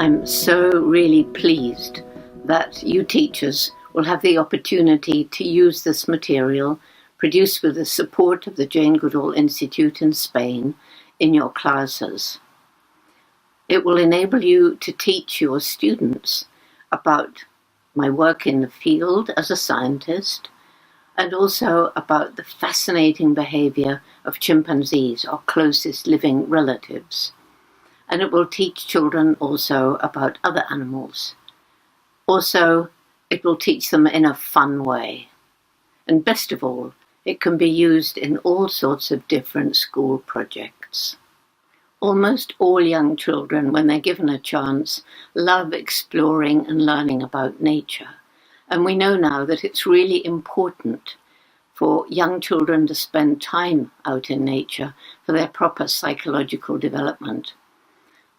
I'm so really pleased that you teachers will have the opportunity to use this material produced with the support of the Jane Goodall Institute in Spain in your classes. It will enable you to teach your students about my work in the field as a scientist, and also about the fascinating behavior of chimpanzees, our closest living relatives. And it will teach children also about other animals. Also, it will teach them in a fun way. And best of all, it can be used in all sorts of different school projects. Almost all young children, when they're given a chance, love exploring and learning about nature. And we know now that it's really important for young children to spend time out in nature for their proper psychological development.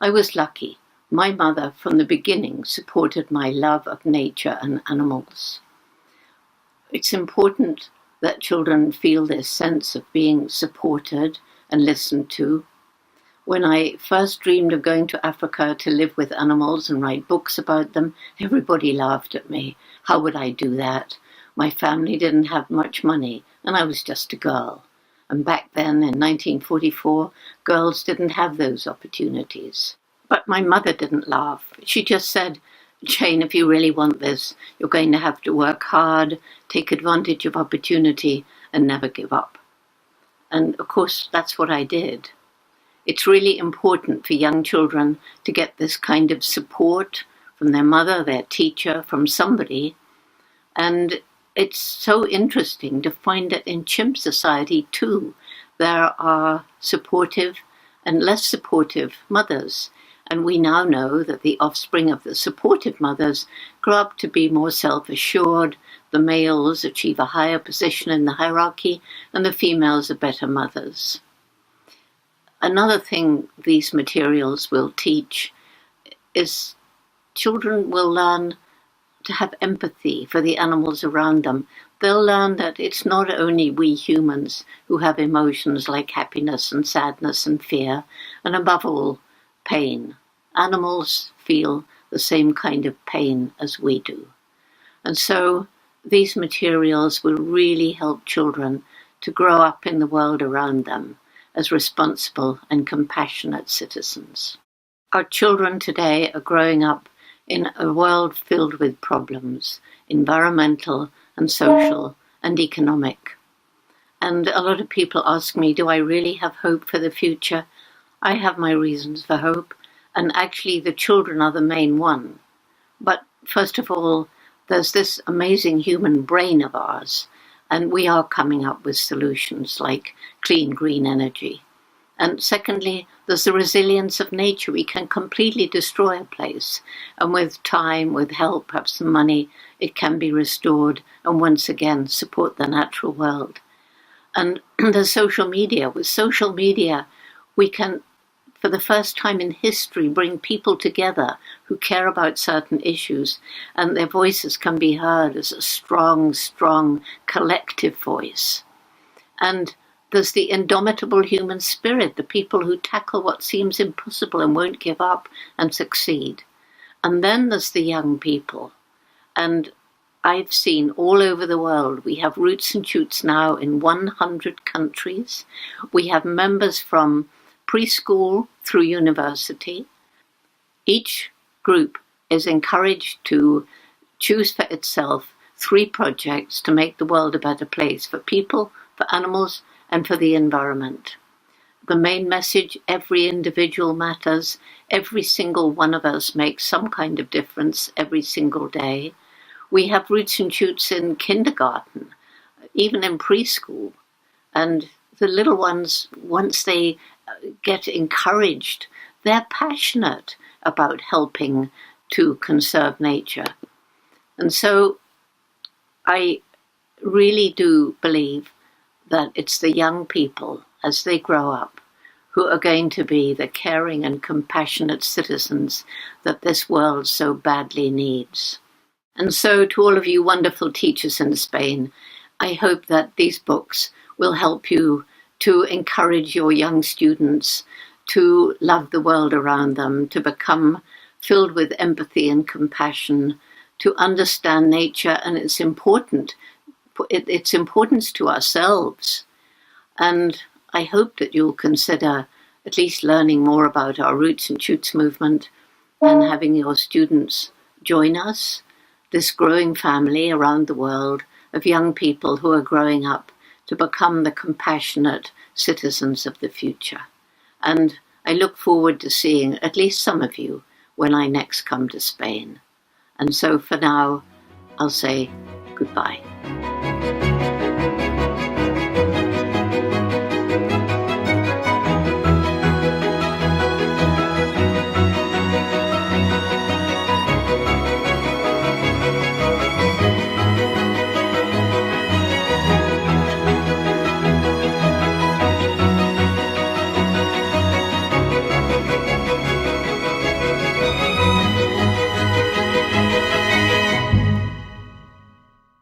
I was lucky. My mother, from the beginning, supported my love of nature and animals. It's important that children feel this sense of being supported and listened to. When I first dreamed of going to Africa to live with animals and write books about them, everybody laughed at me. How would I do that? My family didn't have much money, and I was just a girl. And back then, in 1944, girls didn't have those opportunities. But my mother didn't laugh. She just said, "Jane, if you really want this, you're going to have to work hard, take advantage of opportunity, and never give up." And of course, that's what I did. It's really important for young children to get this kind of support from their mother, their teacher, from somebody. And it's so interesting to find that in chimp society too, there are supportive and less supportive mothers. And we now know that the offspring of the supportive mothers grow up to be more self-assured, the males achieve a higher position in the hierarchy, and the females are better mothers. Another thing these materials will teach is children will learn to have empathy for the animals around them. They'll learn that it's not only we humans who have emotions like happiness and sadness and fear, and above all, pain. Animals feel the same kind of pain as we do. And so these materials will really help children to grow up in the world around them as responsible and compassionate citizens. Our children today are growing up in a world filled with problems, environmental and social and economic. And a lot of people ask me, do I really have hope for the future? I have my reasons for hope, and actually the children are the main one. But first of all, there's this amazing human brain of ours, and we are coming up with solutions like clean green energy. And secondly, there's the resilience of nature. We can completely destroy a place, and with time, with help, perhaps some money, it can be restored and once again support the natural world. And the social media. With social media, we can, for the first time in history, bring people together who care about certain issues, and their voices can be heard as a strong, strong collective voice. And there's the indomitable human spirit, the people who tackle what seems impossible and won't give up and succeed. And then there's the young people. And I've seen all over the world, we have roots and shoots now in 100 countries. We have members from preschool through university. Each group is encouraged to choose for itself 3 projects to make the world a better place for people, for animals, and for the environment. The main message, every individual matters. Every single one of us makes some kind of difference every single day. We have roots and shoots in kindergarten, even in preschool. And the little ones, once they get encouraged, they're passionate about helping to conserve nature. And so I really do believe that it's the young people, as they grow up, who are going to be the caring and compassionate citizens that this world so badly needs. And so to all of you wonderful teachers in Spain, I hope that these books will help you to encourage your young students to love the world around them, to become filled with empathy and compassion to understand nature and its importance to ourselves. And I hope that you'll consider at least learning more about our Roots and Shoots movement and having your students join us, this growing family around the world of young people who are growing up to become the compassionate citizens of the future. And I look forward to seeing at least some of you when I next come to Spain. And so for now, I'll say goodbye.